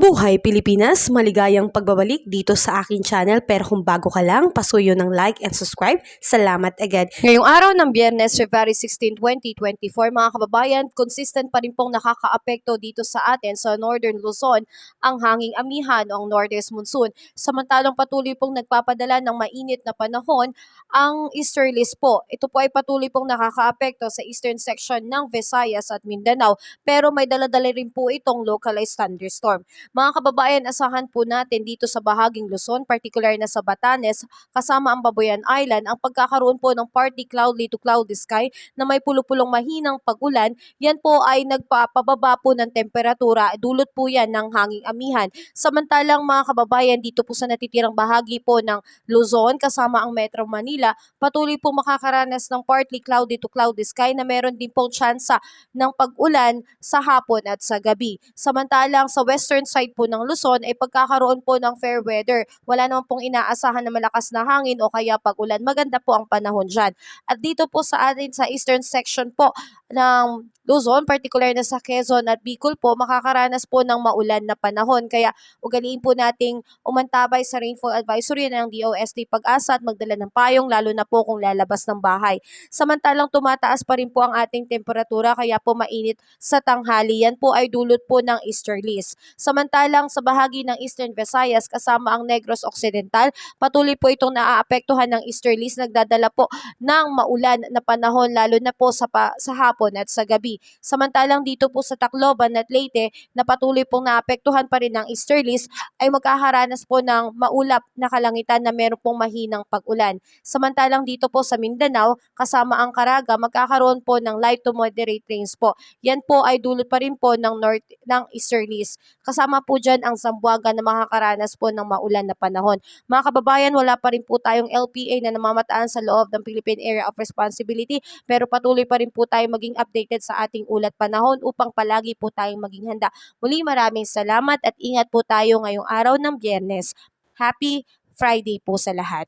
Mabuhay Pilipinas! Maligayang pagbabalik dito sa aking channel, pero kung bago ka lang, pasuyo ng like and subscribe. Salamat agad! Ngayong araw ng Biyernes, February 16, 2024, mga kababayan, consistent pa rin pong nakakaapekto dito sa atin sa Northern Luzon ang hanging amihan o ang Northeast Monsoon. Samantalang patuloy pong nagpapadala ng mainit na panahon ang easterlies po. Ito po ay patuloy pong nakakaapekto sa eastern section ng Visayas at Mindanao, pero may daladala rin po itong localized thunderstorm. Mga kababayan, asahan po natin dito sa bahaging Luzon, particular na sa Batanes, kasama ang Babuyan Island, ang pagkakaroon po ng partly cloudy to cloudy sky na may pulupulong mahinang pag-ulan. Yan po ay nagpapababa po ng temperatura, dulot po yan ng hanging amihan. Samantalang mga kababayan, dito po sa natitirang bahagi po ng Luzon, kasama ang Metro Manila, patuloy po makakaranas ng partly cloudy to cloudy sky na meron din pong tsansa ng pag-ulan sa hapon at sa gabi. Samantalang sa western side po ng Luzon ay pagkakaroon po ng fair weather. Wala naman pong inaasahan na malakas na hangin o kaya pag-ulan. Maganda po ang panahon dyan. At dito po sa atin sa eastern section po ng Luzon, particular na sa Quezon at Bicol po, makakaranas po ng maulan na panahon. Kaya ugaliin po nating umantabay sa rainfall advisory ng DOST Pag-asa at magdala ng payong, lalo na po kung lalabas ng bahay. Samantalang tumataas pa rin po ang ating temperatura, kaya po mainit sa tanghali. Yan po ay dulot po ng easterlies. Samantalang sa bahagi ng Eastern Visayas kasama ang Negros Occidental, patuloy po itong naaapektuhan ng easterlies, nagdadala po ng maulan na panahon lalo na po sa hapon at sa gabi. Samantalang dito po sa Tacloban at Leyte na patuloy pong naapektuhan pa rin ng easterlies ay magkakaranas po ng maulap na kalangitan na meron pong mahinang pag-ulan. Samantalang dito po sa Mindanao kasama ang Caraga, magkakaroon po ng light to moderate rains po. Yan po ay dulot pa rin po ng easterlies. Kasama po dyan ang Zamboanga na makakaranas po ng maulan na panahon. Mga kababayan, wala pa rin po tayong LPA na namamataan sa loob ng Philippine Area of Responsibility, pero patuloy pa rin po tayong maging updated sa ating ulat panahon upang palagi po tayong maging handa. Muli, maraming salamat at ingat po tayo ngayong araw ng Biyernes. Happy Friday po sa lahat.